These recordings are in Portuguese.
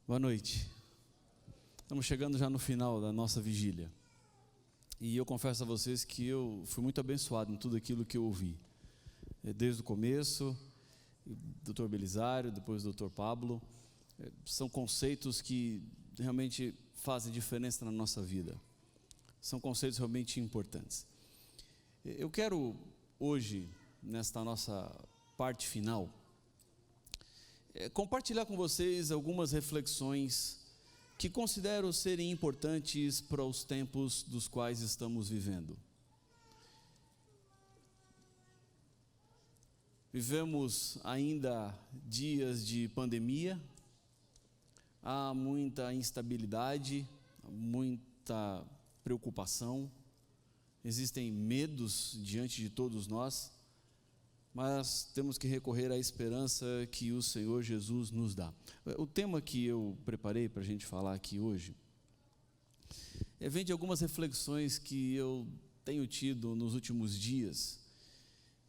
Boa noite. Estamos chegando já no final da nossa vigília. E eu confesso a vocês que eu fui muito abençoado em tudo aquilo que eu ouvi. Desde o começo, Dr. Belisário, depois o Dr. Pablo. São conceitos que realmente fazem diferença na nossa vida. São conceitos realmente importantes. Eu quero hoje, nesta nossa parte final, compartilhar com vocês algumas reflexões que considero serem importantes para os tempos dos quais estamos vivendo. Vivemos ainda dias de pandemia, há muita instabilidade, muita preocupação, existem medos diante de todos nós, mas temos que recorrer à esperança que o Senhor Jesus nos dá. O tema que eu preparei para a gente falar aqui hoje vem de algumas reflexões que eu tenho tido nos últimos dias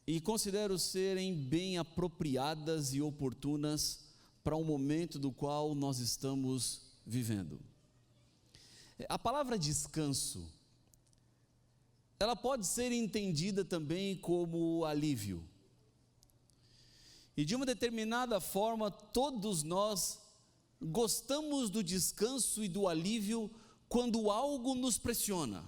e considero serem bem apropriadas e oportunas para o momento do qual nós estamos vivendo. A palavra descanso, ela pode ser entendida também como alívio. E de uma determinada forma, todos nós gostamos do descanso e do alívio quando algo nos pressiona.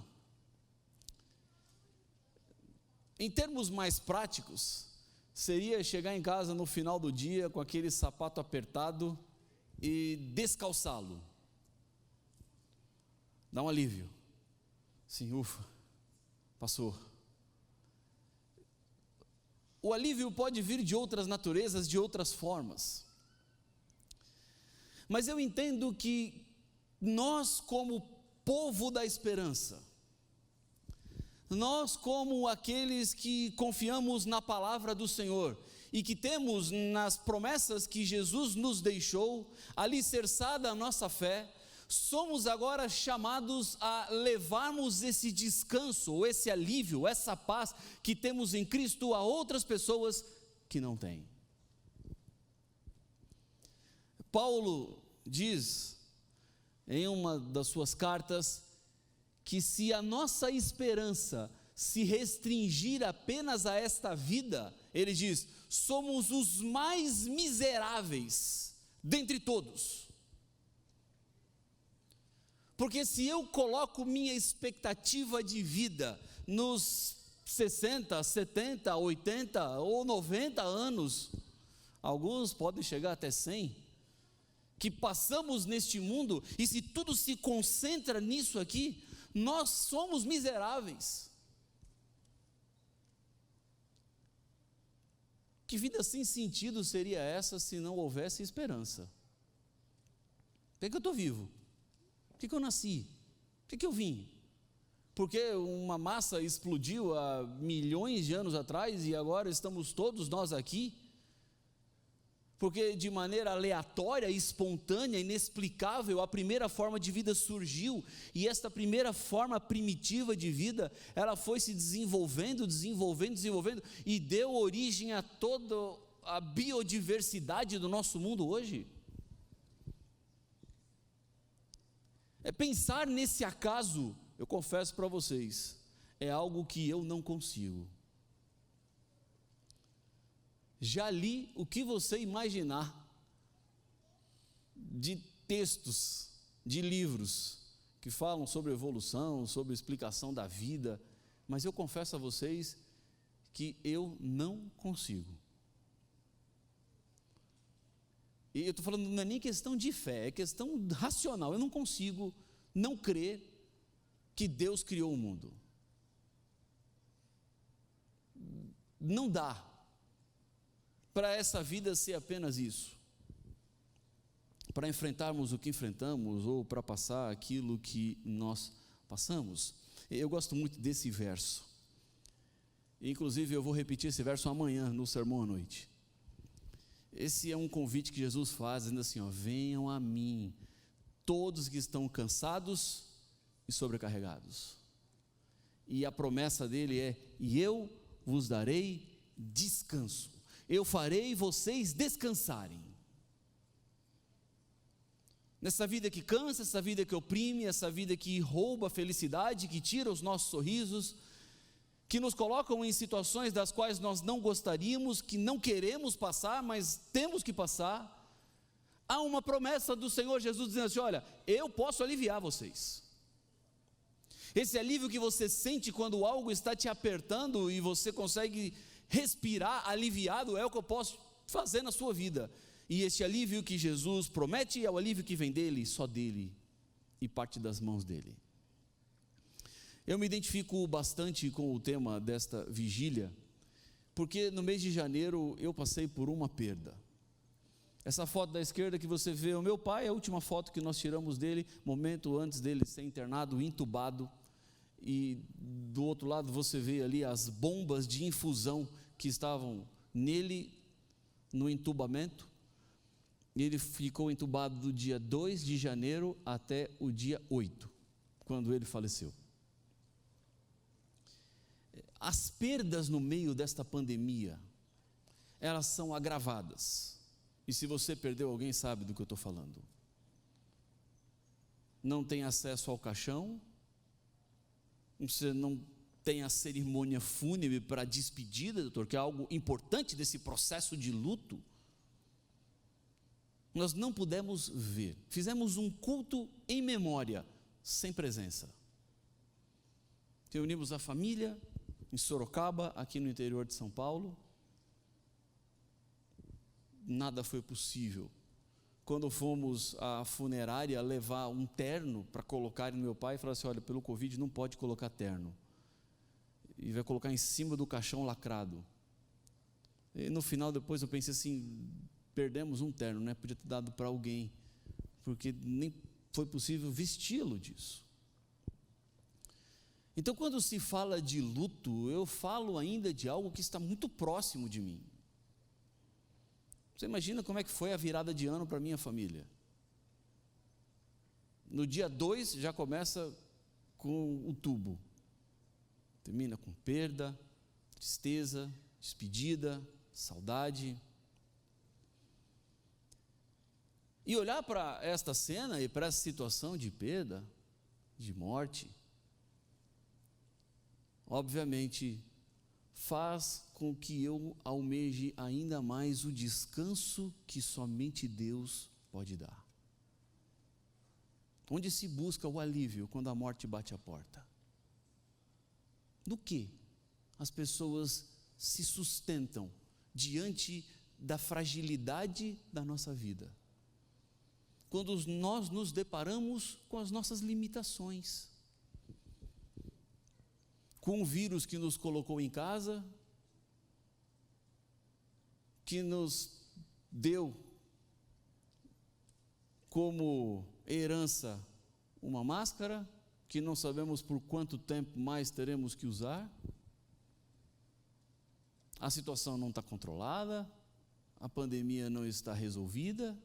Em termos mais práticos, seria chegar em casa no final do dia com aquele sapato apertado e descalçá-lo. Dá um alívio. Sim, ufa, passou. O alívio pode vir de outras naturezas, de outras formas. Mas eu entendo que nós, como povo da esperança, nós, como aqueles que confiamos na palavra do Senhor e que temos nas promessas que Jesus nos deixou, alicerçada a nossa fé, somos agora chamados a levarmos esse descanso, ou esse alívio, essa paz que temos em Cristo a outras pessoas que não têm. Paulo diz em uma das suas cartas que se a nossa esperança se restringir apenas a esta vida, ele diz, somos os mais miseráveis dentre todos. Porque se eu coloco minha expectativa de vida nos 60, 70, 80 ou 90 anos, alguns podem chegar até 100, que passamos neste mundo, e se tudo se concentra nisso aqui, nós somos miseráveis. Que vida sem sentido seria essa se não houvesse esperança? Por que eu estou vivo? Por que eu nasci? Por que eu vim? Porque uma massa explodiu há milhões de anos atrás e agora estamos todos nós aqui? Porque de maneira aleatória, espontânea, inexplicável, a primeira forma de vida surgiu, e esta primeira forma primitiva de vida, ela foi se desenvolvendo, e deu origem a toda a biodiversidade do nosso mundo hoje. Pensar nesse acaso, eu confesso para vocês, é algo que eu não consigo. Já li o que você imaginar de textos, de livros que falam sobre evolução, sobre explicação da vida, mas eu confesso a vocês que eu não consigo. E eu estou falando, não é nem questão de fé, é questão racional. Eu não consigo não crer que Deus criou o mundo. Não dá para essa vida ser apenas isso, para enfrentarmos o que enfrentamos ou para passar aquilo que nós passamos. Eu gosto muito desse verso, inclusive eu vou repetir esse verso amanhã no sermão à noite. Esse é um convite que Jesus faz, dizendo assim, venham a mim, todos que estão cansados e sobrecarregados. E a promessa dele é, e eu vos darei descanso. Eu farei vocês descansarem. nessa vida que cansa, essa vida que oprime, essa vida que rouba a felicidade, que tira os nossos sorrisos, que nos colocam em situações das quais nós não gostaríamos, que não queremos passar, mas temos que passar. Há uma promessa do Senhor Jesus dizendo assim: olha, eu posso aliviar vocês. Esse alívio que você sente quando algo está te apertando e você consegue respirar aliviado, é o que eu posso fazer na sua vida. E esse alívio que Jesus promete é o alívio que vem dele, só dele, e parte das mãos dele. Eu me identifico bastante com o tema desta vigília, porque no mês de janeiro eu passei por uma perda. Essa foto da esquerda que você vê, o meu pai, é a última foto que nós tiramos dele, momento antes dele ser internado, entubado, e do outro lado você vê ali as bombas de infusão que estavam nele no entubamento. Ele ficou entubado do dia 2 de janeiro até o dia 8, quando ele faleceu. As perdas no meio desta pandemia, elas são agravadas. E se você perdeu alguém, sabe do que eu estou falando. Não tem acesso ao caixão, você não tem a cerimônia fúnebre para a despedida, doutor, que é algo importante desse processo de luto. Nós não pudemos ver. Fizemos um culto em memória, sem presença. Reunimos a família em Sorocaba, aqui no interior de São Paulo. Nada foi possível. Quando fomos à funerária levar um terno para colocar no meu pai, falaram assim: olha, pelo Covid não pode colocar terno. E vai colocar em cima do caixão lacrado. E no final, depois eu pensei assim: perdemos um terno, né? Podia ter dado para alguém, porque nem foi possível vesti-lo disso. Então, quando se fala de luto, eu falo ainda de algo que está muito próximo de mim. Você imagina como é que foi a virada de ano para a minha família? No dia 2 já começa com o tubo, termina com perda, tristeza, despedida, saudade. E olhar para esta cena e para essa situação de perda, de morte, obviamente faz com que eu almeje ainda mais o descanso que somente Deus pode dar. Onde se busca o alívio quando a morte bate a porta? No que as pessoas se sustentam diante da fragilidade da nossa vida? Quando nós nos deparamos com as nossas limitações, com um vírus que nos colocou em casa, que nos deu como herança uma máscara, que não sabemos por quanto tempo mais teremos que usar, a situação não está controlada, a pandemia não está resolvida,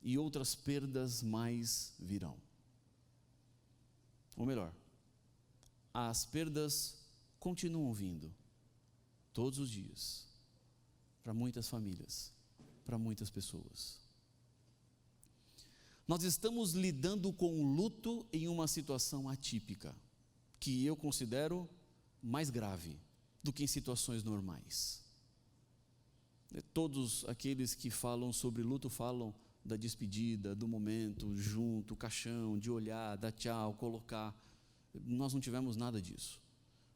e outras perdas mais virão. Ou melhor, as perdas continuam vindo, todos os dias, para muitas famílias, para muitas pessoas. Nós estamos lidando com o luto em uma situação atípica, que eu considero mais grave do que em situações normais. Todos aqueles que falam sobre luto falam da despedida, do momento, junto, caixão, de olhar, dar tchau, colocar. Nós não tivemos nada disso.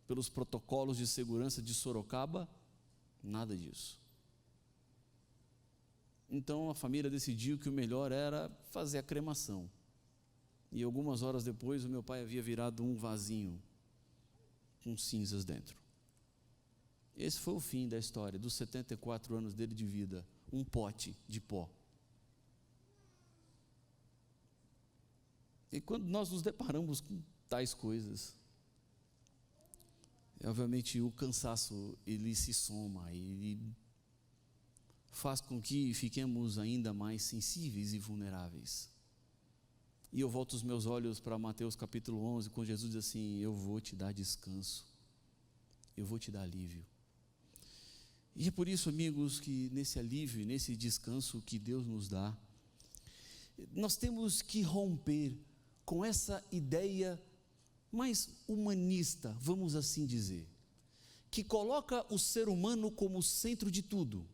Pelos protocolos de segurança de Sorocaba, nada disso. Então a família decidiu que o melhor era fazer a cremação. E algumas horas depois o meu pai havia virado um vasinho com cinzas dentro. Esse foi o fim da história, dos 74 anos dele de vida, um pote de pó. E quando nós nos deparamos com tais coisas, obviamente o cansaço ele se soma, ele faz com que fiquemos ainda mais sensíveis e vulneráveis. E eu volto os meus olhos para Mateus capítulo 11, quando Jesus diz assim: eu vou te dar descanso, eu vou te dar alívio. E é por isso, amigos, que nesse alívio, nesse descanso que Deus nos dá, nós temos que romper com essa ideia mais humanista, vamos assim dizer, que coloca o ser humano como centro de tudo.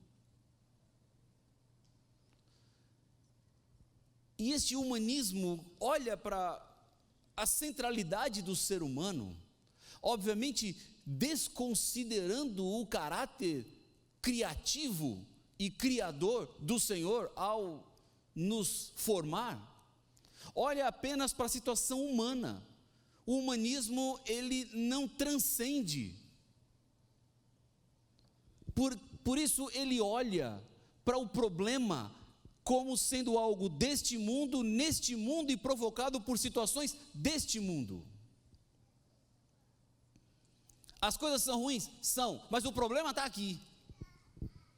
E este humanismo olha para a centralidade do ser humano, obviamente desconsiderando o caráter criativo e criador do Senhor ao nos formar, olha apenas para a situação humana. O humanismo, ele não transcende. Por isso ele olha para o problema como sendo algo deste mundo, neste mundo e provocado por situações deste mundo. As coisas são ruins? São, mas o problema está aqui.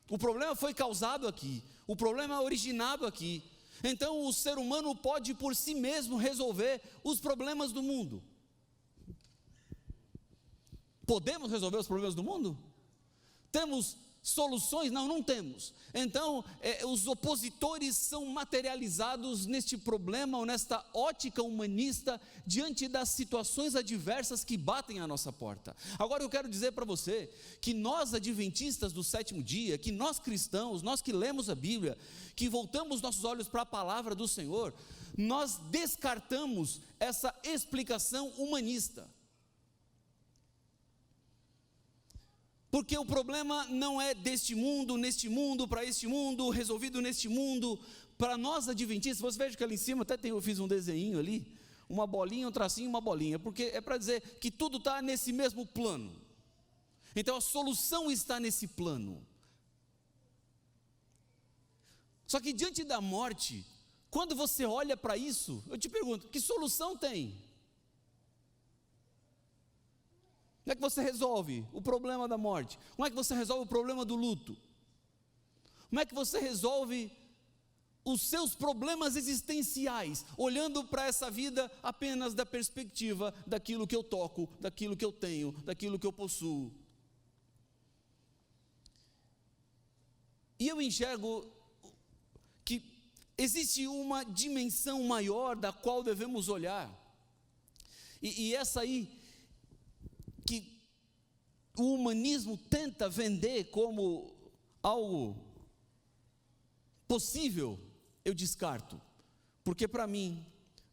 O problema foi causado aqui, o problema é originado aqui. Então o ser humano pode por si mesmo resolver os problemas do mundo. Podemos resolver os problemas do mundo? Temos soluções? Não, não temos. Então, os opositores são materializados neste problema ou nesta ótica humanista diante das situações adversas que batem à nossa porta. Agora eu quero dizer para você que nós adventistas do sétimo dia, que nós cristãos, nós que lemos a Bíblia, que voltamos nossos olhos para a palavra do Senhor, nós descartamos essa explicação humanista. Porque o problema não é deste mundo, neste mundo, para este mundo, resolvido neste mundo. Para nós adventistas, você veja que ali em cima eu fiz um desenho ali, uma bolinha, um tracinho, uma bolinha, porque é para dizer que tudo está nesse mesmo plano. Então a solução está nesse plano. Só que diante da morte, quando você olha para isso, eu te pergunto, que solução tem? Como é que você resolve o problema da morte? Como é que você resolve o problema do luto? Como é que você resolve os seus problemas existenciais, olhando para essa vida apenas da perspectiva daquilo que eu toco, daquilo que eu tenho, daquilo que eu possuo? E eu enxergo que existe uma dimensão maior da qual devemos olhar, e essa aí, que o humanismo tenta vender como algo possível, eu descarto, porque para mim,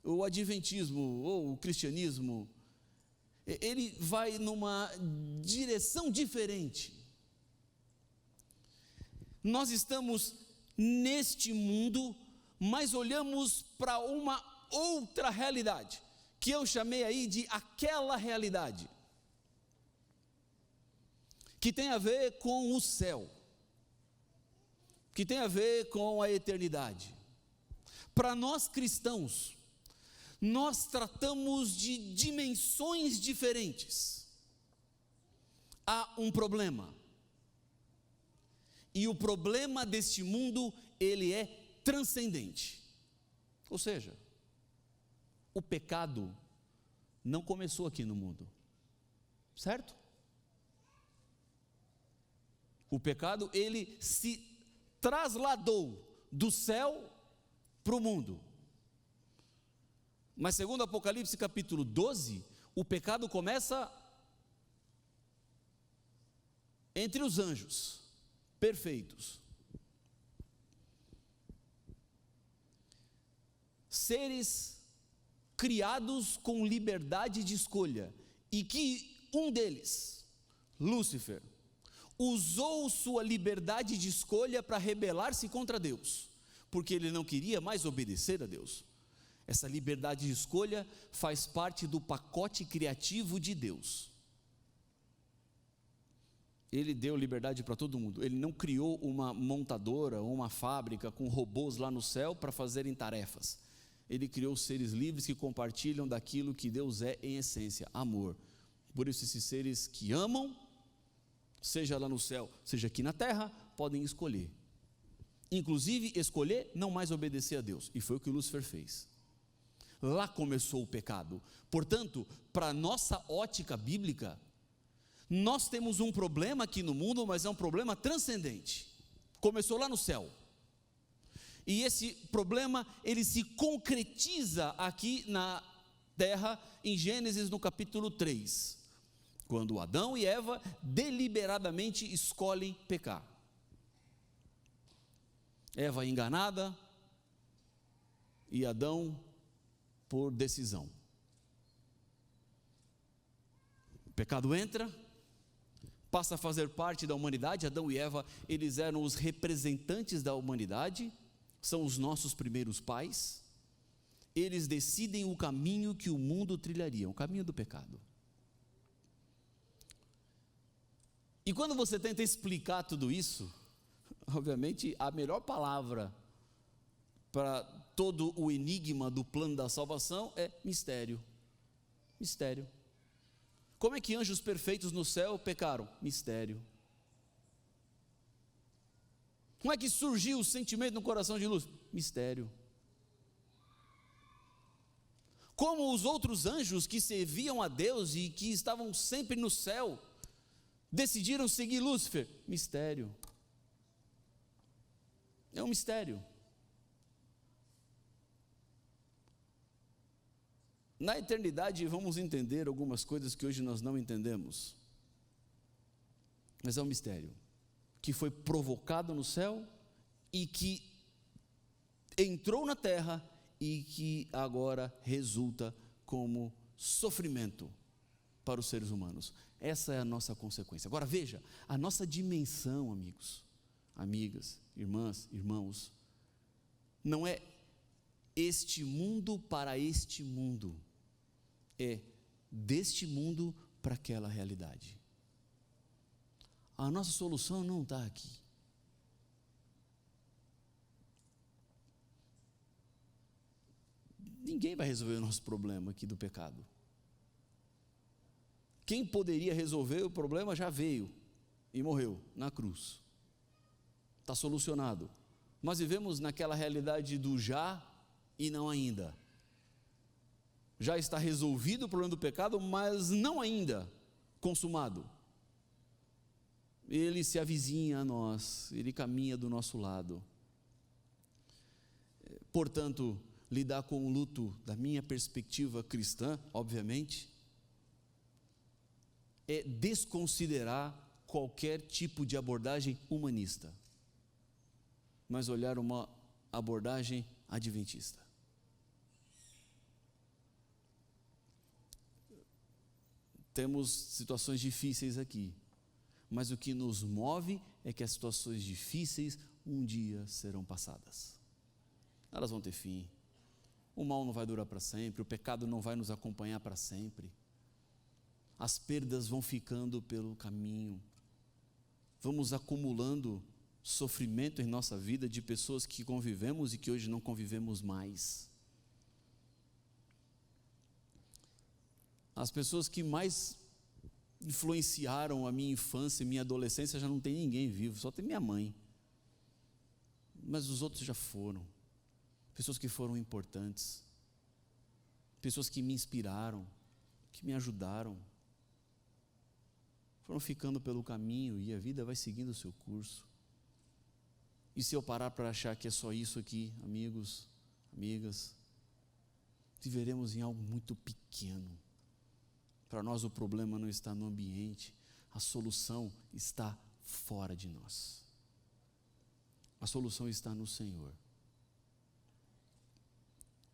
o adventismo ou o cristianismo, ele vai numa direção diferente. Nós estamos neste mundo, mas olhamos para uma outra realidade, que eu chamei aí de aquela realidade, que tem a ver com o céu, que tem a ver com a eternidade. Para nós cristãos, nós tratamos de dimensões diferentes. Há um problema, e o problema deste mundo, ele é transcendente. Ou seja, o pecado não começou aqui no mundo, certo? O pecado, ele se trasladou do céu para o mundo. Mas segundo Apocalipse capítulo 12, o pecado começa entre os anjos perfeitos. Seres criados com liberdade de escolha, e que um deles, Lúcifer, usou sua liberdade de escolha para rebelar-se contra Deus, porque ele não queria mais obedecer a Deus. Essa liberdade de escolha faz parte do pacote criativo de Deus. Ele deu liberdade para todo mundo. Ele não criou uma montadora ou uma fábrica com robôs lá no céu para fazerem tarefas. Ele criou seres livres que compartilham daquilo que Deus é em essência, amor. Por isso esses seres que amam, seja lá no céu, seja aqui na terra, podem escolher. Inclusive escolher não mais obedecer a Deus. E foi o que Lúcifer fez. Lá começou o pecado. Portanto, para nossa ótica bíblica, nós temos um problema aqui no mundo, mas é um problema transcendente. Começou lá no céu. E esse problema, ele se concretiza aqui na terra, em Gênesis no capítulo 3, quando Adão e Eva deliberadamente escolhem pecar. Eva enganada e Adão por decisão. O pecado entra, passa a fazer parte da humanidade. Adão e Eva, eles eram os representantes da humanidade, são os nossos primeiros pais. Eles decidem o caminho que o mundo trilharia, o caminho do pecado. E quando você tenta explicar tudo isso, obviamente a melhor palavra para todo o enigma do plano da salvação é mistério. Mistério. Como é que anjos perfeitos no céu pecaram? Mistério. Como é que surgiu o sentimento no coração de luz? Mistério. Como os outros anjos que serviam a Deus e que estavam sempre no céu, decidiram seguir Lúcifer? Mistério. É um mistério. Na eternidade vamos entender algumas coisas que hoje nós não entendemos, mas é um mistério que foi provocado no céu e que entrou na terra e que agora resulta como sofrimento para os seres humanos. Essa é a nossa consequência. Agora veja, a nossa dimensão, amigos, amigas, irmãs, irmãos, não é este mundo para este mundo, é deste mundo para aquela realidade. A nossa solução não está aqui. Ninguém vai resolver o nosso problema aqui do pecado. Quem poderia resolver o problema já veio e morreu na cruz. Está solucionado. Nós vivemos naquela realidade do já e não ainda. Já está resolvido o problema do pecado, mas não ainda consumado. Ele se avizinha a nós, ele caminha do nosso lado. Portanto, lidar com o luto, da minha perspectiva cristã, obviamente, é desconsiderar qualquer tipo de abordagem humanista, mas olhar uma abordagem adventista. Temos situações difíceis aqui, mas o que nos move é que as situações difíceis um dia serão passadas. Elas vão ter fim. O mal não vai durar para sempre, o pecado não vai nos acompanhar para sempre. As perdas vão ficando pelo caminho. Vamos acumulando sofrimento em nossa vida de pessoas que convivemos e que hoje não convivemos mais. As pessoas que mais influenciaram a minha infância e minha adolescência já não tem ninguém vivo, só tem minha mãe. Mas os outros já foram. Pessoas que foram importantes. Pessoas que me inspiraram, que me ajudaram. Foram ficando pelo caminho e a vida vai seguindo o seu curso. E se eu parar para achar que é só isso aqui, amigos, amigas, viveremos em algo muito pequeno. Para nós o problema não está no ambiente, a solução está fora de nós. A solução está no Senhor.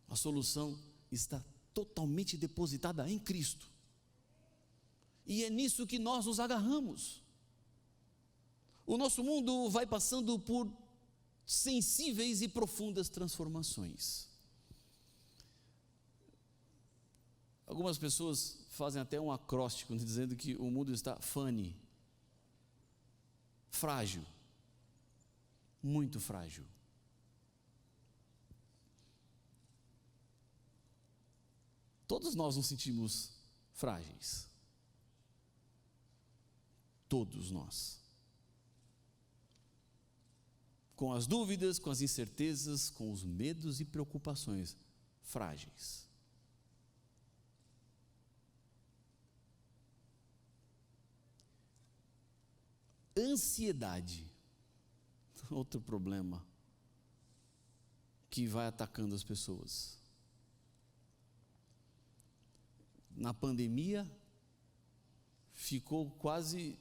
A solução está totalmente depositada em Cristo. E é nisso que nós nos agarramos. O nosso mundo vai passando por sensíveis e profundas transformações. Algumas pessoas fazem até um acróstico dizendo que o mundo está funny, frágil, muito frágil. Todos nós nos sentimos frágeis. Todos nós. Com as dúvidas, com as incertezas, com os medos e preocupações, frágeis. Ansiedade, outro problema que vai atacando as pessoas. Na pandemia, ficou quase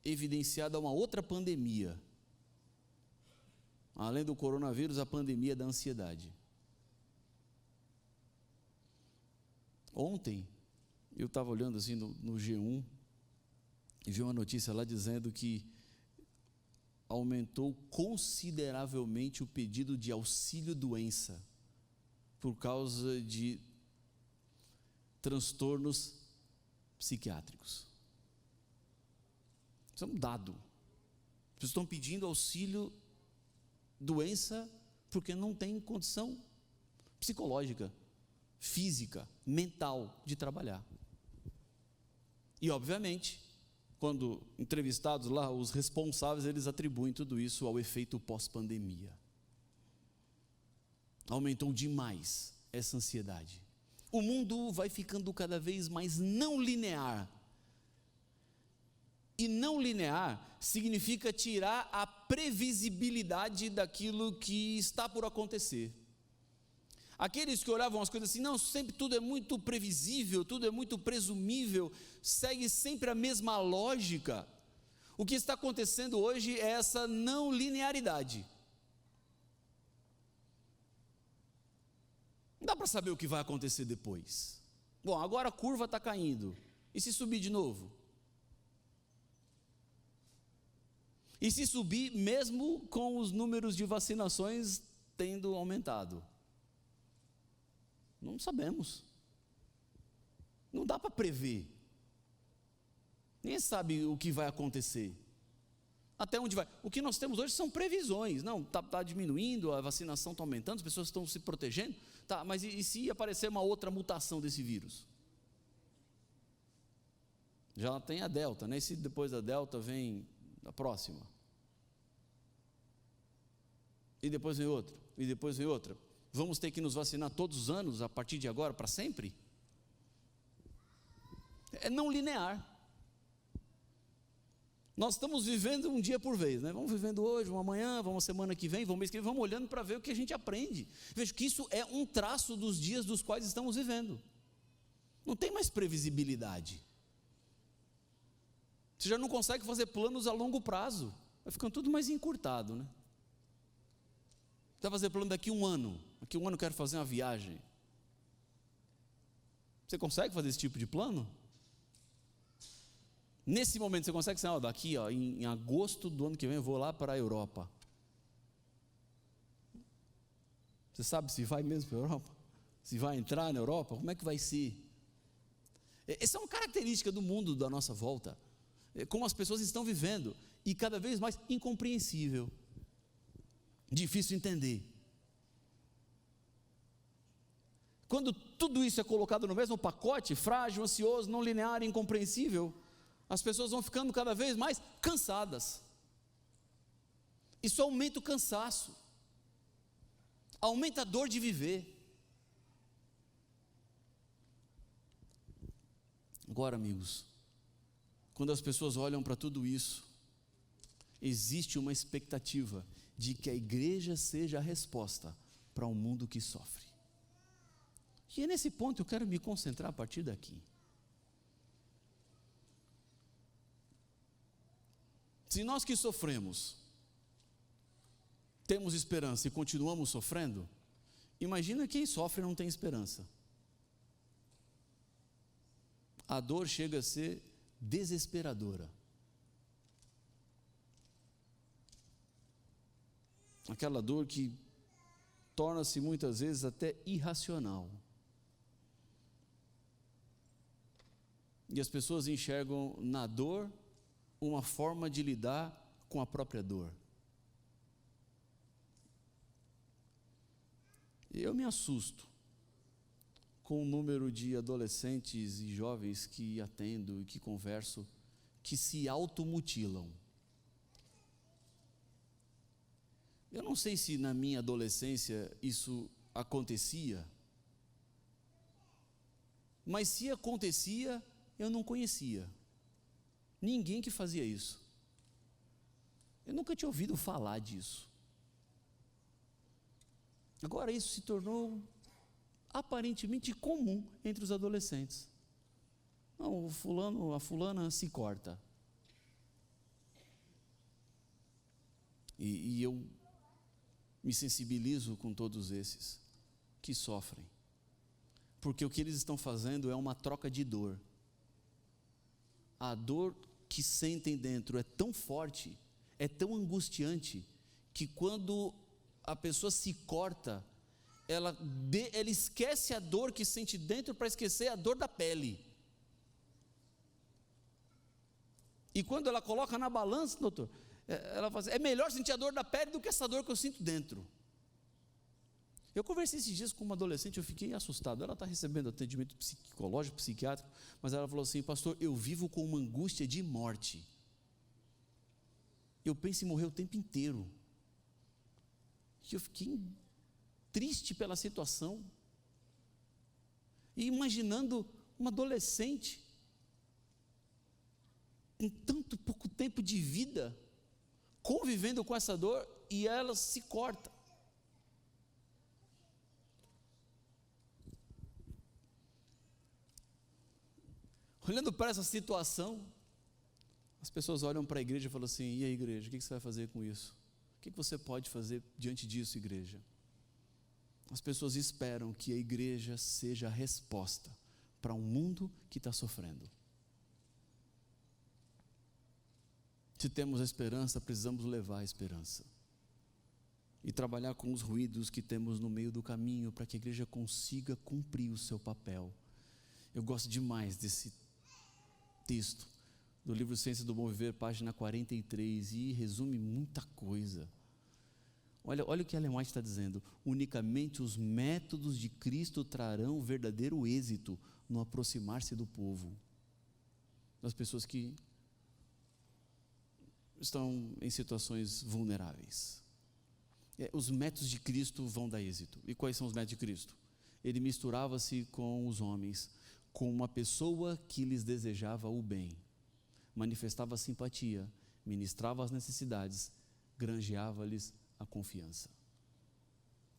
evidenciada uma outra pandemia. Além do coronavírus, a pandemia da ansiedade. Ontem, eu estava olhando assim no G1 e vi uma notícia lá dizendo que aumentou consideravelmente o pedido de auxílio-doença por causa de transtornos psiquiátricos. Isso é um dado. As pessoas estão pedindo auxílio-doença porque não tem condição psicológica, física, mental de trabalhar. E, obviamente, quando entrevistados lá, os responsáveis, eles atribuem tudo isso ao efeito pós-pandemia. Aumentou demais essa ansiedade. O mundo vai ficando cada vez mais não linear. E não linear significa tirar a previsibilidade daquilo que está por acontecer. Aqueles que olhavam as coisas assim, não, sempre tudo é muito previsível, tudo é muito presumível, segue sempre a mesma lógica. O que está acontecendo hoje é essa não linearidade. Não dá para saber o que vai acontecer depois. Bom, agora a curva está caindo. E se subir de novo? E se subir mesmo com os números de vacinações tendo aumentado? Não sabemos. Não dá para prever. Ninguém sabe o que vai acontecer. Até onde vai? O que nós temos hoje são previsões. Não, está diminuindo, a vacinação está aumentando, as pessoas estão se protegendo. Tá, mas e se aparecer uma outra mutação desse vírus? Já tem a Delta, né? E se depois da Delta vem a próxima? E depois vem outra, e depois vem outra. Vamos ter que nos vacinar todos os anos, a partir de agora, para sempre? É não linear. Nós estamos vivendo um dia por vez, né? Vamos vivendo hoje, vamos amanhã, vamos semana que vem, vamos mês que vem, vamos olhando para ver o que a gente aprende. Vejo que isso é um traço dos dias dos quais estamos vivendo. Não tem mais previsibilidade. Você já não consegue fazer planos a longo prazo. Vai ficando tudo mais encurtado, né? Você vai fazer plano daqui a um ano eu quero fazer uma viagem. Você consegue fazer esse tipo de plano? Nesse momento você consegue dizer, daqui em agosto do ano que vem eu vou lá para a Europa. Você sabe se vai mesmo para a Europa? Se vai entrar na Europa? Como é que vai ser? Essa é uma característica do mundo da nossa volta. Como as pessoas estão vivendo. E cada vez mais incompreensível. Difícil entender. Quando tudo isso é colocado no mesmo pacote, frágil, ansioso, não linear, incompreensível, as pessoas vão ficando cada vez mais cansadas. Isso aumenta o cansaço, aumenta a dor de viver. Agora, amigos, quando as pessoas olham para tudo isso, existe uma expectativa de que a igreja seja a resposta para um mundo que sofre. E é nesse ponto que eu quero me concentrar a partir daqui. Se nós que sofremos temos esperança e continuamos sofrendo, imagina quem sofre e não tem esperança. A dor chega a ser desesperadora. Aquela dor que torna-se muitas vezes até irracional. E as pessoas enxergam na dor uma forma de lidar com a própria dor. Eu me assusto com o número de adolescentes e jovens que atendo e que converso, que se automutilam. Eu não sei se na minha adolescência isso acontecia, mas se acontecia, eu não conhecia ninguém que fazia isso. Eu nunca tinha ouvido falar disso. Agora isso se tornou aparentemente comum entre os adolescentes. Não, o fulano, a fulana se corta. E eu me sensibilizo com todos esses que sofrem, porque o que eles estão fazendo é uma troca de dor. A dor que sentem dentro é tão forte, é tão angustiante, que quando a pessoa se corta, ela esquece a dor que sente dentro para esquecer a dor da pele. E quando ela coloca na balança, doutor, ela fala assim, é melhor sentir a dor da pele do que essa dor que eu sinto dentro. Eu conversei esses dias com uma adolescente, eu fiquei assustado. Ela está recebendo atendimento psicológico, psiquiátrico, mas ela falou assim, pastor, eu vivo com uma angústia de morte. Eu penso em morrer o tempo inteiro. E eu fiquei triste pela situação. E imaginando uma adolescente, com tanto pouco tempo de vida, convivendo com essa dor, e ela se corta. Olhando para essa situação, as pessoas olham para a igreja e falam assim, e aí igreja, o que você vai fazer com isso? O que você pode fazer diante disso, igreja? As pessoas esperam que a igreja seja a resposta para um mundo que está sofrendo. Se temos a esperança, precisamos levar a esperança. E trabalhar com os ruídos que temos no meio do caminho, para que a igreja consiga cumprir o seu papel. Eu gosto demais desse texto, do livro Ciência do Bom Viver, página 43, e resume muita coisa. Olha o que Ellen White está dizendo, unicamente os métodos de Cristo trarão verdadeiro êxito no aproximar-se do povo, das pessoas que estão em situações vulneráveis. Os métodos de Cristo vão dar êxito. E quais são os métodos de Cristo? Ele misturava-se com os homens, com uma pessoa que lhes desejava o bem, manifestava simpatia, ministrava as necessidades, granjeava-lhes a confiança.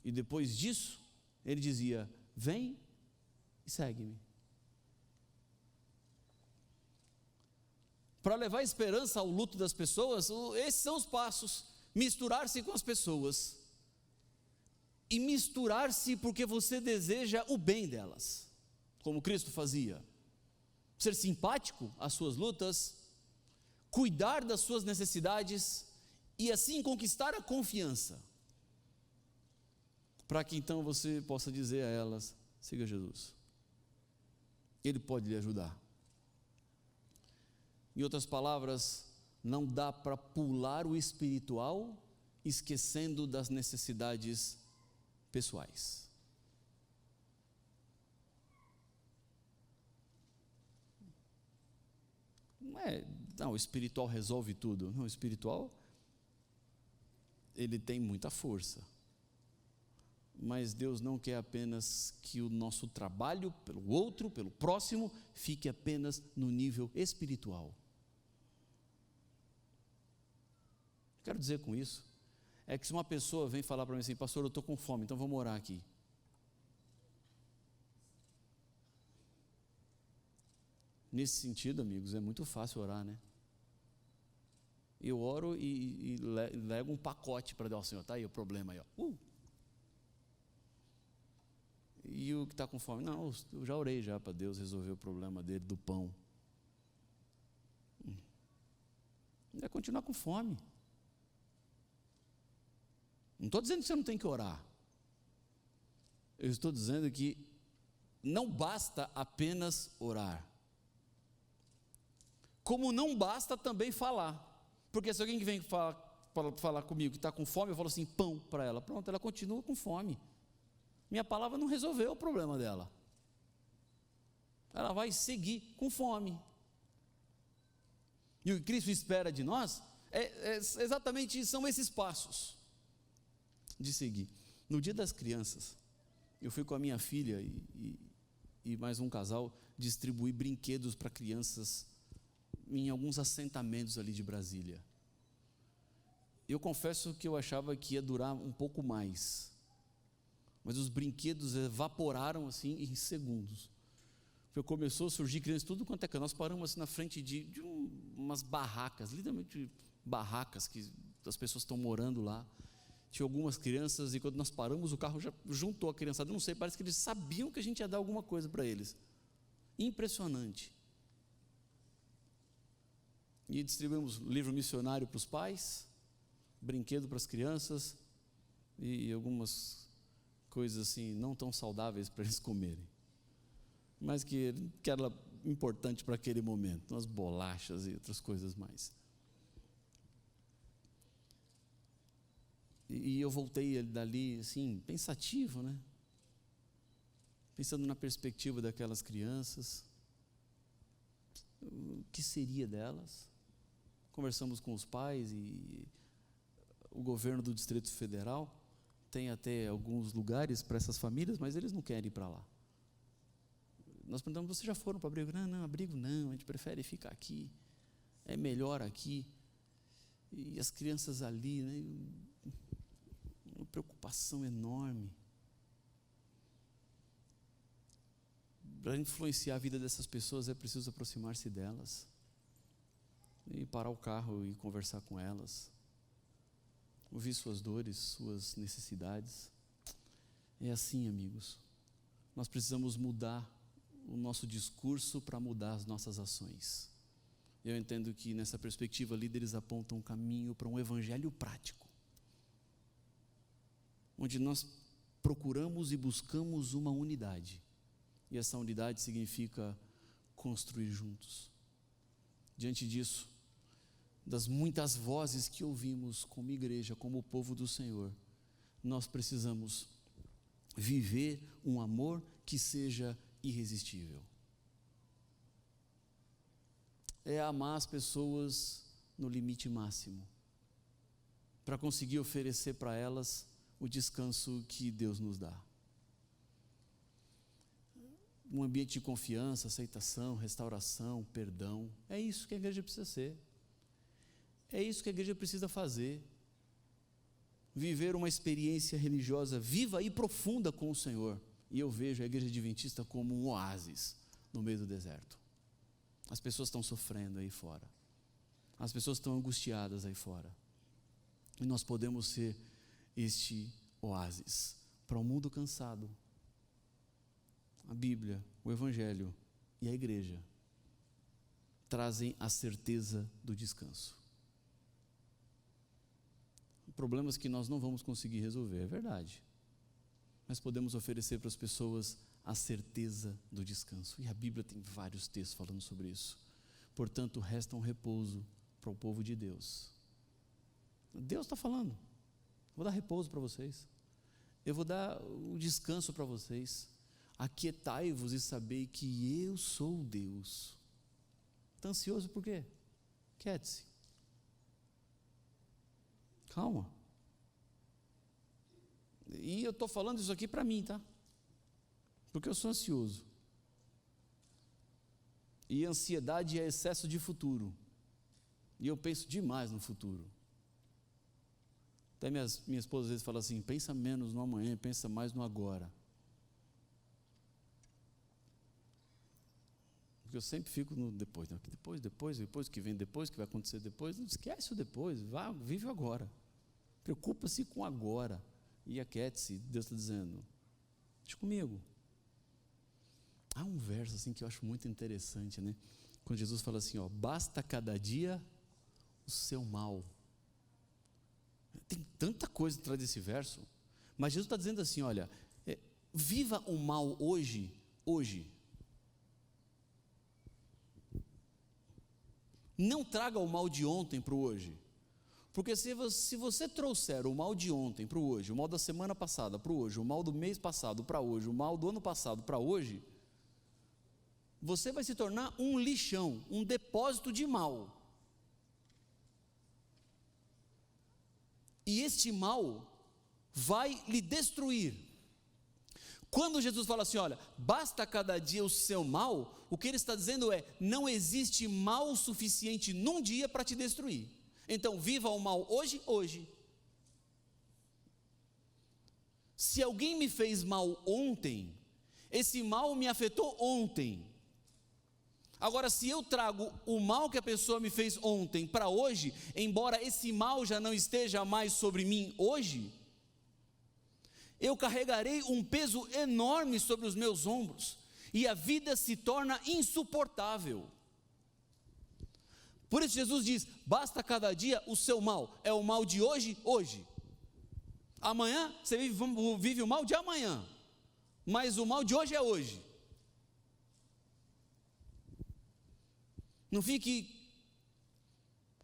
E depois disso, ele dizia, vem e segue-me. Para levar esperança ao luto das pessoas, esses são os passos, misturar-se com as pessoas, e misturar-se porque você deseja o bem delas, como Cristo fazia, ser simpático às suas lutas, cuidar das suas necessidades, e assim conquistar a confiança, para que então você possa dizer a elas, siga Jesus, Ele pode lhe ajudar. Em outras palavras, não dá para pular o espiritual, esquecendo das necessidades pessoais. Não, o espiritual resolve tudo. Não, o espiritual, ele tem muita força. Mas Deus não quer apenas que o nosso trabalho pelo outro, pelo próximo, fique apenas no nível espiritual. Quero dizer com isso, é que se uma pessoa vem falar para mim assim, pastor, eu estou com fome, então vamos orar aqui. Nesse sentido, amigos, é muito fácil orar, né? Eu oro e levo um pacote para dar ao Senhor, tá aí o problema aí, ó. E o que está com fome? Não, eu já orei já para Deus resolver o problema dele, do pão. Vai continuar com fome. Não estou dizendo que você não tem que orar. Eu estou dizendo que não basta apenas orar. Como não basta também falar. Porque se alguém que vem falar comigo que está com fome, eu falo assim, pão para ela. Pronto, ela continua com fome. Minha palavra não resolveu o problema dela. Ela vai seguir com fome. E o que Cristo espera de nós exatamente são esses passos de seguir. No Dia das Crianças, eu fui com a minha filha e mais um casal distribuir brinquedos para crianças em alguns assentamentos ali de Brasília. Eu confesso que eu achava que ia durar um pouco mais, Mas os brinquedos evaporaram assim em segundos. Porque começou a surgir crianças tudo quanto é que nós paramos assim na frente de umas barracas, literalmente barracas que as pessoas estão morando lá. Tinha algumas crianças e quando nós paramos o carro já juntou a criançada, não sei, parece que eles sabiam que a gente ia dar alguma coisa para eles. Impressionante. E distribuímos livro missionário para os pais, brinquedo para as crianças e algumas coisas assim não tão saudáveis para eles comerem, mas que era importante para aquele momento, umas bolachas e outras coisas mais. E eu voltei dali assim, pensativo, né? Pensando na perspectiva daquelas crianças, o que seria delas? Conversamos com os pais e o governo do Distrito Federal tem até alguns lugares para essas famílias, mas eles não querem ir para lá. Nós perguntamos, vocês já foram para abrigo? Não, abrigo não, a gente prefere ficar aqui, é melhor aqui. E as crianças ali, né, uma preocupação enorme. Para influenciar a vida dessas pessoas é preciso aproximar-se delas, e parar o carro e conversar com elas, ouvir suas dores, suas necessidades. É assim, amigos, nós precisamos mudar o nosso discurso para mudar as nossas ações. Eu entendo que nessa perspectiva líderes apontam um caminho para um evangelho prático, onde nós procuramos e buscamos uma unidade, e essa unidade significa construir juntos. Diante disso, das muitas vozes que ouvimos como igreja, como povo do Senhor, nós precisamos viver um amor que seja irresistível. É amar as pessoas no limite máximo, para conseguir oferecer para elas o descanso que Deus nos dá. Um ambiente de confiança, aceitação, restauração, perdão. É isso que a igreja precisa ser. É isso que a igreja precisa fazer. Viver uma experiência religiosa viva e profunda com o Senhor. E eu vejo a igreja adventista como um oásis no meio do deserto. As pessoas estão sofrendo aí fora. As pessoas estão angustiadas aí fora. E nós podemos ser este oásis para um mundo cansado. A Bíblia, o Evangelho e a igreja trazem a certeza do descanso. Problemas que nós não vamos conseguir resolver, é verdade, mas podemos oferecer para as pessoas a certeza do descanso, e a Bíblia tem vários textos falando sobre isso. Portanto, resta um repouso para o povo de Deus. Deus está falando, vou dar repouso para vocês, eu vou dar o descanso para vocês. Aquietai-vos e sabei que eu sou Deus. Está ansioso por quê? Quiete-se. Calma. E eu estou falando isso aqui para mim, tá? Porque eu sou ansioso. E ansiedade é excesso de futuro. E eu penso demais no futuro. Até minha esposa às vezes fala assim, pensa menos no amanhã, pensa mais no agora. Porque eu sempre fico no depois, depois, que vem depois, que vai acontecer depois. Não esquece o depois, vá, vive o agora. Preocupa-se com agora. E aquiete-se, Deus está dizendo, deixa comigo. Há um verso assim que eu acho muito interessante, né? Quando Jesus fala assim, ó, basta cada dia o seu mal. Tem tanta coisa atrás desse verso, mas Jesus está dizendo assim, olha, viva o mal hoje. Não traga o mal de ontem para o hoje, porque se você trouxer o mal de ontem para o hoje, o mal da semana passada para o hoje, o mal do mês passado para hoje, o mal do ano passado para hoje, você vai se tornar um lixão, um depósito de mal. E este mal vai lhe destruir. Quando Jesus fala assim, olha, basta cada dia o seu mal, o que ele está dizendo é, não existe mal suficiente num dia para te destruir. Então, viva o mal hoje. Se alguém me fez mal ontem, esse mal me afetou ontem. Agora, se eu trago o mal que a pessoa me fez ontem para hoje, embora esse mal já não esteja mais sobre mim hoje, eu carregarei um peso enorme sobre os meus ombros, e a vida se torna insuportável. Por isso Jesus diz: basta cada dia o seu mal. É o mal de hoje, hoje. Amanhã você vive o mal de amanhã, mas o mal de hoje é hoje. Não fique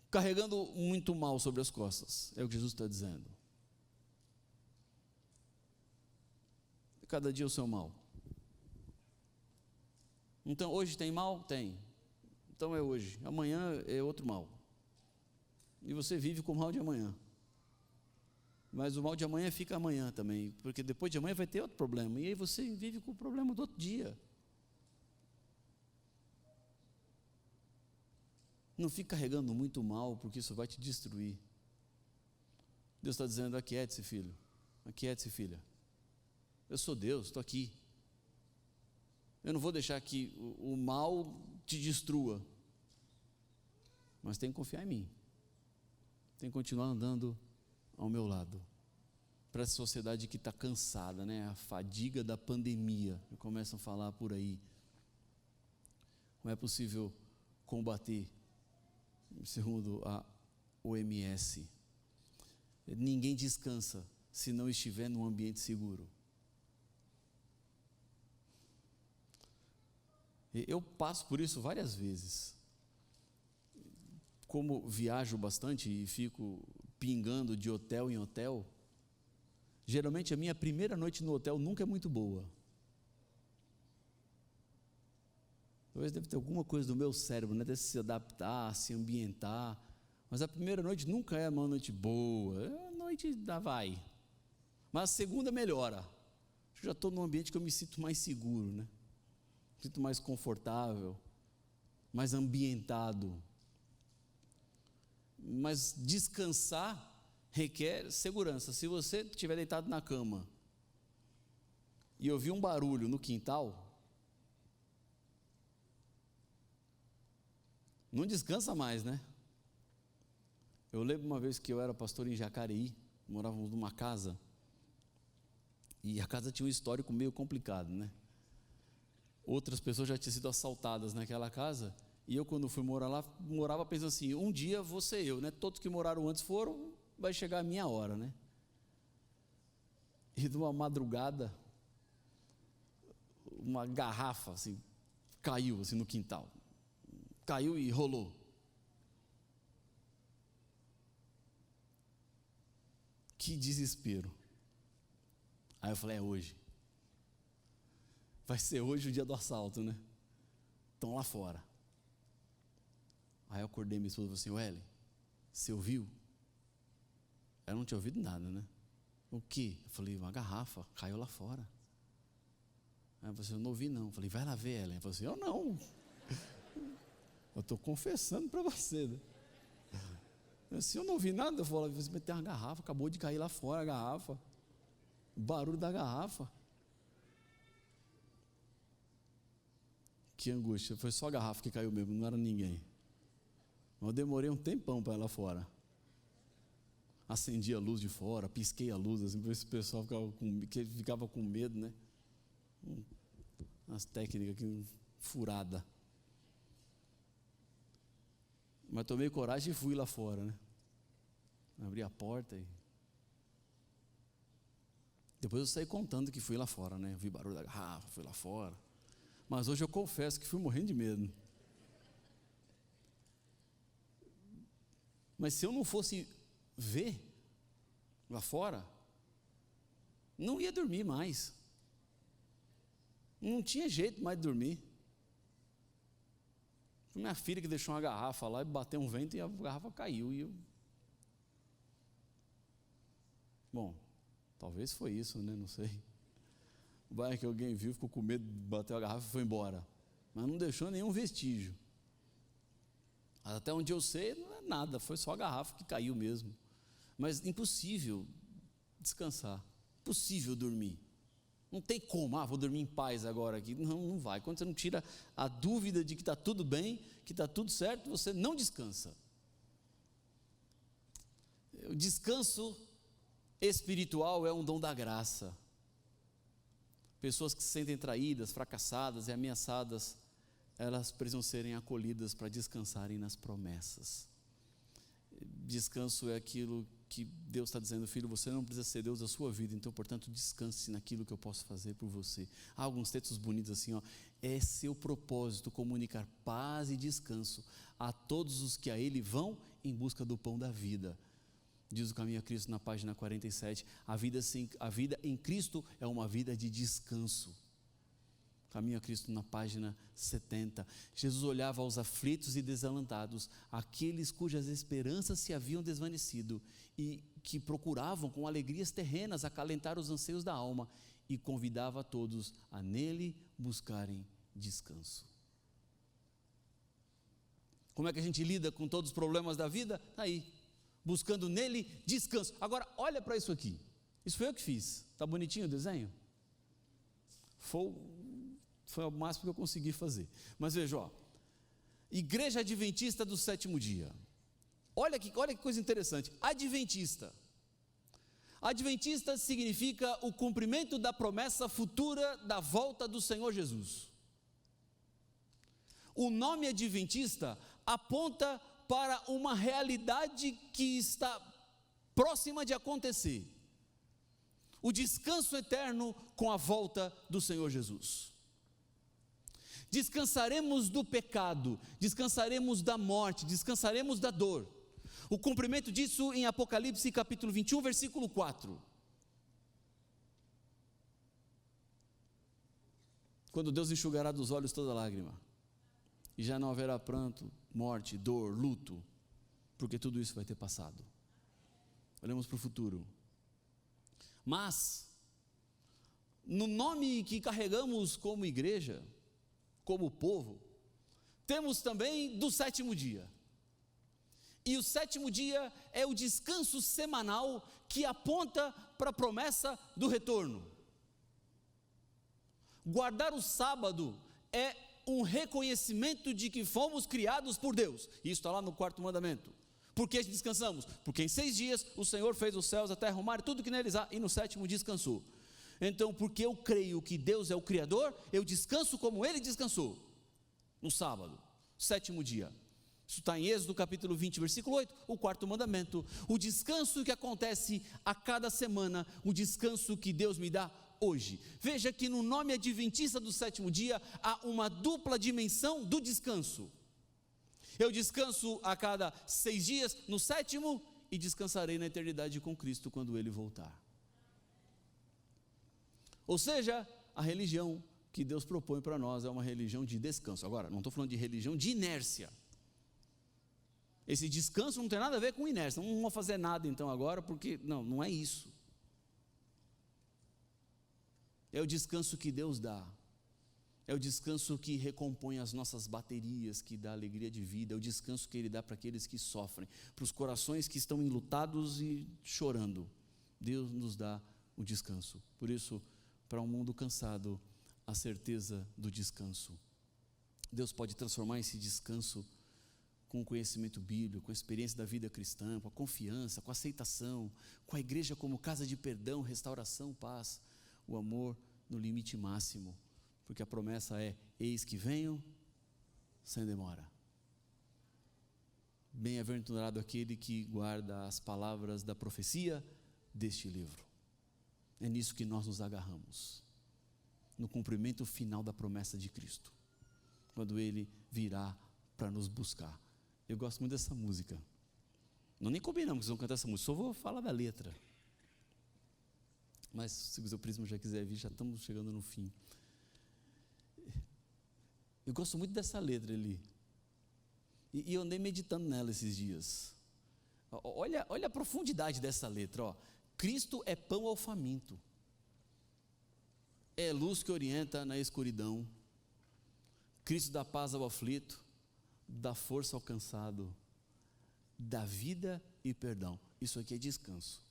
carregando muito mal sobre as costas, é o que Jesus está dizendo. Cada dia o seu mal. Então hoje tem mal? Tem. Então é hoje. Amanhã é outro mal. E você vive com o mal de amanhã. Mas o mal de amanhã fica amanhã também, porque depois de amanhã vai ter outro problema. E aí você vive com o problema do outro dia. Não fique carregando muito mal, porque isso vai te destruir. Deus está dizendo: aquiete-se, filho. Aquiete-se, filha. Eu sou Deus, estou aqui. Eu não vou deixar que o mal te destrua. Mas tem que confiar em mim. Tem que continuar andando ao meu lado. Para essa sociedade que está cansada, né? A fadiga da pandemia. Começam a falar por aí. Não é possível combater, segundo a OMS. Ninguém descansa se não estiver num ambiente seguro. Eu passo por isso várias vezes. Como viajo bastante e fico pingando de hotel em hotel, geralmente a minha primeira noite no hotel nunca é muito boa. Talvez deve ter alguma coisa do meu cérebro, né? Deve se adaptar, se ambientar. Mas a primeira noite nunca é uma noite boa. É a noite da vai. Mas a segunda melhora. Eu já estou num ambiente que eu me sinto mais seguro, né? Me sinto mais confortável, mais ambientado. Mas descansar requer segurança. Se você estiver deitado na cama e ouvir um barulho no quintal, não descansa mais, né? Eu lembro uma vez que eu era pastor em Jacareí, morávamos numa casa, e a casa tinha um histórico meio complicado, né? Outras pessoas já tinham sido assaltadas naquela casa, e eu, quando fui morar lá, morava pensando assim: um dia vou ser eu, né? Todos que moraram antes foram, vai chegar a minha hora, né? E de uma madrugada, uma garrafa assim, caiu assim no quintal. Caiu e rolou. Que desespero. Aí eu falei: é hoje. Vai ser hoje o dia do assalto, né? Estão lá fora. Aí eu acordei minha esposa e falei assim: Ueli, você ouviu? Ela não tinha ouvido nada, né? O quê? Eu falei: uma garrafa caiu lá fora. Aí ela falou assim: eu não ouvi não. Eu falei: vai lá ver ela. Ela falou assim: eu não. Eu estou confessando para você, né? Se eu não ouvi nada, eu falei: você tem uma garrafa, acabou de cair lá fora a garrafa. O barulho da garrafa. Que angústia, foi só a garrafa que caiu mesmo, não era ninguém. Eu demorei um tempão para ir lá fora. Acendi a luz de fora, pisquei a luz, assim, para esse pessoal ficava com medo, né? Umas técnicas aqui, furada. Mas tomei coragem e fui lá fora, né? Abri a porta e... depois eu saí contando que fui lá fora, né? Vi barulho da garrafa, fui lá fora. Mas hoje eu confesso que fui morrendo de medo. Mas se eu não fosse ver lá fora, não ia dormir mais. Não tinha jeito mais de dormir. Foi minha filha que deixou uma garrafa lá e bateu um vento e a garrafa caiu. E eu... Bom, talvez foi isso, né? Não sei. Vai que alguém viu, ficou com medo, bateu a garrafa e foi embora. Mas não deixou nenhum vestígio. Até onde eu sei, não é nada, foi só a garrafa que caiu mesmo. Mas impossível descansar. Impossível dormir. Não tem como, vou dormir em paz agora aqui. Não, não vai. Quando você não tira a dúvida de que está tudo bem, que está tudo certo, você não descansa. O descanso espiritual é um dom da graça. Pessoas que se sentem traídas, fracassadas e ameaçadas, elas precisam serem acolhidas para descansarem nas promessas. Descanso é aquilo que Deus está dizendo: filho, você não precisa ser Deus da sua vida, então, portanto, descanse naquilo que eu posso fazer por você. Há alguns textos bonitos assim, é seu propósito comunicar paz e descanso a todos os que a Ele vão em busca do pão da vida. Diz o Caminho a Cristo na página 47, a vida em Cristo é uma vida de descanso. Caminho a Cristo na página 70, Jesus olhava aos aflitos e desalentados, aqueles cujas esperanças se haviam desvanecido e que procuravam com alegrias terrenas acalentar os anseios da alma, e convidava a todos a nele buscarem descanso. Como é que a gente lida com todos os problemas da vida? Aí, buscando nele descanso. Agora, olha para isso aqui. Isso foi eu que fiz. Está bonitinho o desenho? Foi o máximo que eu consegui fazer. Mas veja, Igreja Adventista do Sétimo Dia. Olha que coisa interessante. Adventista significa o cumprimento da promessa futura da volta do Senhor Jesus. O nome Adventista aponta para uma realidade que está próxima de acontecer: o descanso eterno com a volta do Senhor Jesus. Descansaremos do pecado, descansaremos da morte, descansaremos da dor. O cumprimento disso em Apocalipse capítulo 21, versículo 4. Quando Deus enxugará dos olhos toda lágrima, e já não haverá pranto, morte, dor, luto, porque tudo isso vai ter passado. Olhamos para o futuro. Mas, no nome que carregamos como igreja, como povo, temos também do sétimo dia. E o sétimo dia é o descanso semanal que aponta para a promessa do retorno. Guardar o sábado é um reconhecimento de que fomos criados por Deus. Isso está lá no 4º mandamento. Por que descansamos? Porque em 6 dias o Senhor fez os céus, a terra, o mar, tudo que neles há, e no 7º descansou. Então, porque eu creio que Deus é o Criador, eu descanso como Ele descansou, no sábado, 7º dia. Isso está em Êxodo capítulo 20, versículo 8, o 4º mandamento. O descanso que acontece a cada semana, o descanso que Deus me dá hoje. Veja que no nome adventista do sétimo dia, há uma dupla dimensão do descanso. Eu descanso a cada 6 dias, no 7º, e descansarei na eternidade com Cristo quando Ele voltar. Ou seja, a religião que Deus propõe para nós é uma religião de descanso. Agora, não estou falando de religião de inércia. Esse descanso não tem nada a ver com inércia. Não vou fazer nada então agora, porque não é isso. É o descanso que Deus dá. É o descanso que recompõe as nossas baterias, que dá alegria de vida. É o descanso que Ele dá para aqueles que sofrem, para os corações que estão enlutados e chorando. Deus nos dá o descanso. Por isso, para um mundo cansado, a certeza do descanso. Deus pode transformar esse descanso com o conhecimento bíblico, com a experiência da vida cristã, com a confiança, com a aceitação, com a igreja como casa de perdão, restauração, paz, o amor no limite máximo, porque a promessa é: eis que venho sem demora. Bem-aventurado aquele que guarda as palavras da profecia deste livro. É nisso que nós nos agarramos, no cumprimento final da promessa de Cristo, quando Ele virá para nos buscar. Eu gosto muito dessa música. Não nem combinamos que vocês vão cantar essa música, só vou falar da letra. Mas se o seu prisma já quiser vir, já estamos chegando no fim. Eu gosto muito dessa letra ali. E eu andei meditando nela esses dias. Olha a profundidade dessa letra. Cristo é pão ao faminto. É luz que orienta na escuridão. Cristo dá paz ao aflito, dá força ao cansado, dá vida e perdão. Isso aqui é descanso.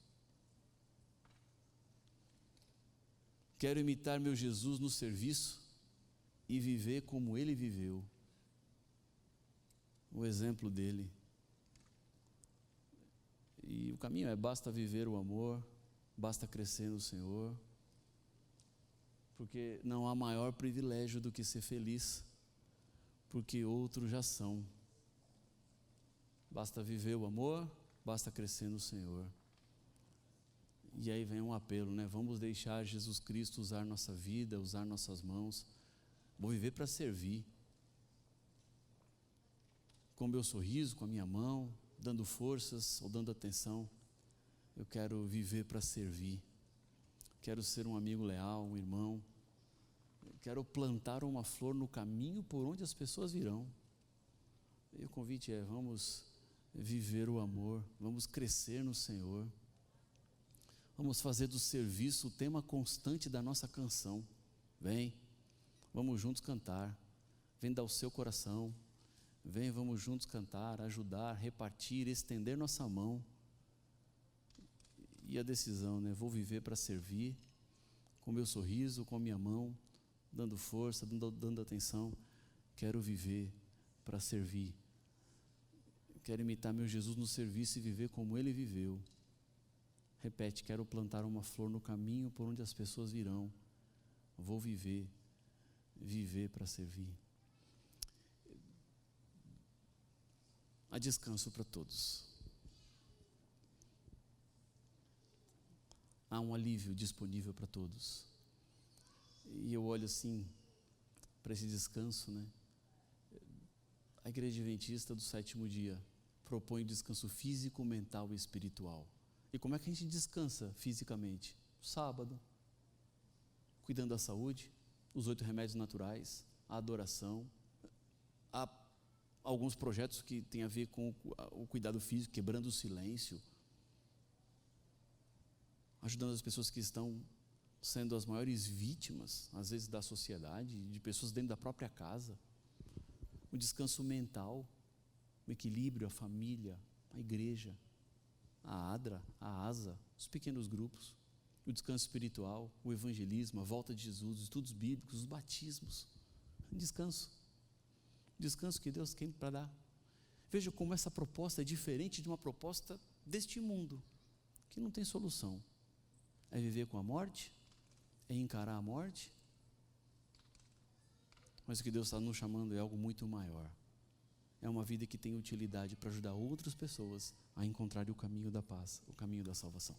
Quero imitar meu Jesus no serviço e viver como Ele viveu. O exemplo dele. E o caminho basta viver o amor, basta crescer no Senhor, porque não há maior privilégio do que ser feliz, porque outros já são. Basta viver o amor, basta crescer no Senhor. E aí vem um apelo, né? Vamos deixar Jesus Cristo usar nossa vida, usar nossas mãos. Vou viver para servir. Com o meu sorriso, com a minha mão, dando forças ou dando atenção. Eu quero viver para servir. Quero ser um amigo leal, um irmão. Quero plantar uma flor no caminho por onde as pessoas virão. E o convite vamos viver o amor, vamos crescer no Senhor. Vamos fazer do serviço o tema constante da nossa canção. Vem, vamos juntos cantar. Vem dar o seu coração. Vem, vamos juntos cantar, ajudar, repartir, estender nossa mão. E a decisão, né? Vou viver para servir, com meu sorriso, com a minha mão, dando força, dando atenção. Quero viver para servir. Quero imitar meu Jesus no serviço e viver como Ele viveu. Repete, quero plantar uma flor no caminho por onde as pessoas virão. Vou viver para servir. Há descanso para todos. Há um alívio disponível para todos. E eu olho assim para esse descanso, né? A Igreja Adventista do Sétimo Dia propõe descanso físico, mental e espiritual. E como é que a gente descansa fisicamente? Sábado, cuidando da saúde, os 8 remédios naturais, a adoração, alguns projetos que têm a ver com o cuidado físico, quebrando o silêncio, ajudando as pessoas que estão sendo as maiores vítimas, às vezes, da sociedade, de pessoas dentro da própria casa. O descanso mental, o equilíbrio, a família, a igreja, a ADRA, a ASA, os pequenos grupos, o descanso espiritual, o evangelismo, a volta de Jesus, os estudos bíblicos, os batismos. Descanso. Descanso que Deus tem para dar. Veja como essa proposta é diferente de uma proposta deste mundo, que não tem solução. É viver com a morte, é encarar a morte, mas o que Deus está nos chamando é algo muito maior. É uma vida que tem utilidade para ajudar outras pessoas a encontrarem o caminho da paz, o caminho da salvação.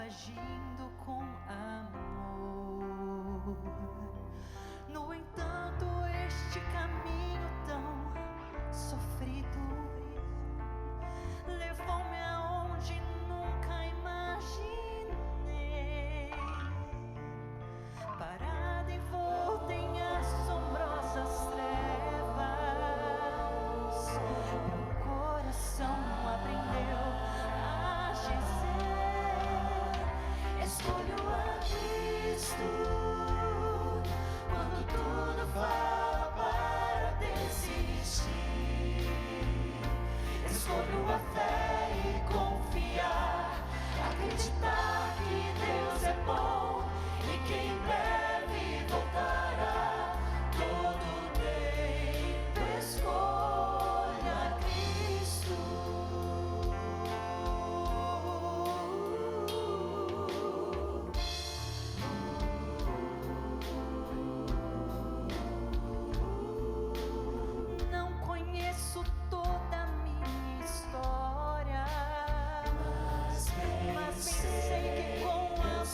agindo com amor. No entanto, este caminho tão sofrido levou-me aonde nunca imaginei. Parada envolta em assombrosas trevas, meu coração aprendeu a dizer: escolho a Cristo. Quando tudo fala para desistir, escolho a fé e confiar, acreditar que Deus é bom e que em breve voltará. Todo tempo escolho a Cristo. Não conheço toda a minha história, mas bem sei que com amor Deus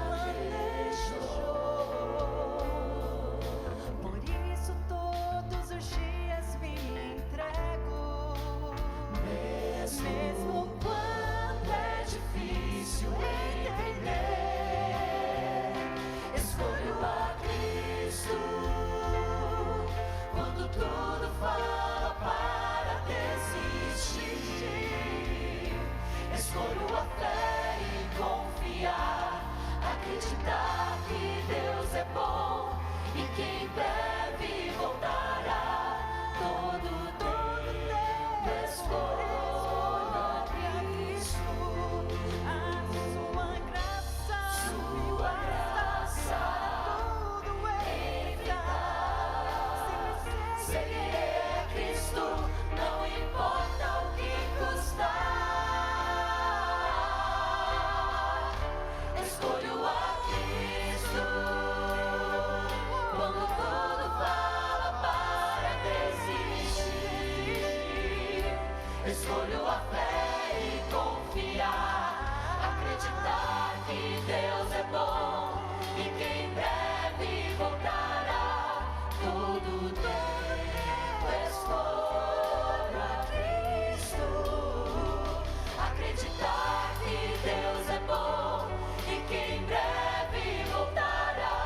planejou. Por isso todos os dias me entrego, mesmo quando é difícil entender. Escolho a Cristo. Quando tudo fala para desistir, escolho a fé e confiar, acreditar que Deus é bom e que em breve voltará. Todo tempo escolho a Cristo. A sua graça, tudo evitar. Seguirei a Cristo, não importa o que custar. Escolho a Cristo. Quando tudo fala para desistir, escolho a fé e confiar, acreditar que Deus é bom e que em breve voltará. Todo tempo escolho a Cristo, acreditar que Deus é bom e que em breve voltará.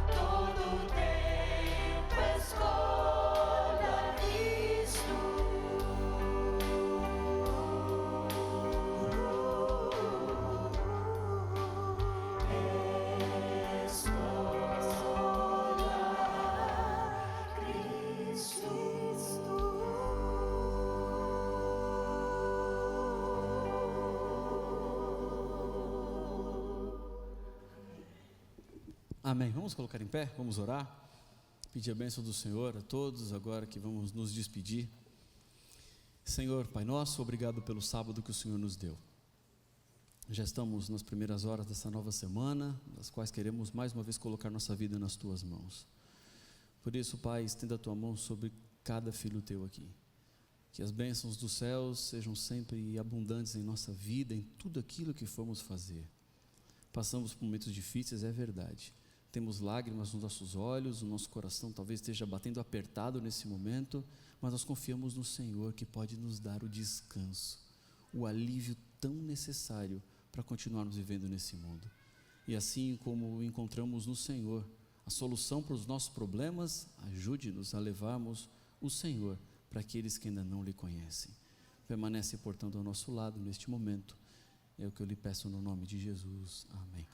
Todo tempo escolho a Cristo. Amém. Vamos colocar em pé, vamos orar, pedir a bênção do Senhor a todos agora que vamos nos despedir. Senhor, Pai nosso, obrigado pelo sábado que o Senhor nos deu. Já estamos nas primeiras horas dessa nova semana, das quais queremos mais uma vez colocar nossa vida nas Tuas mãos. Por isso, Pai, estenda a Tua mão sobre cada filho Teu aqui. Que as bênçãos dos céus sejam sempre abundantes em nossa vida, em tudo aquilo que formos fazer. Passamos por momentos difíceis, é verdade. Temos lágrimas nos nossos olhos, o nosso coração talvez esteja batendo apertado nesse momento, mas nós confiamos no Senhor que pode nos dar o descanso, o alívio tão necessário para continuarmos vivendo nesse mundo. E assim como encontramos no Senhor a solução para os nossos problemas, ajude-nos a levarmos o Senhor para aqueles que ainda não lhe conhecem. Permanece, portanto, ao nosso lado neste momento. É o que eu lhe peço no nome de Jesus. Amém.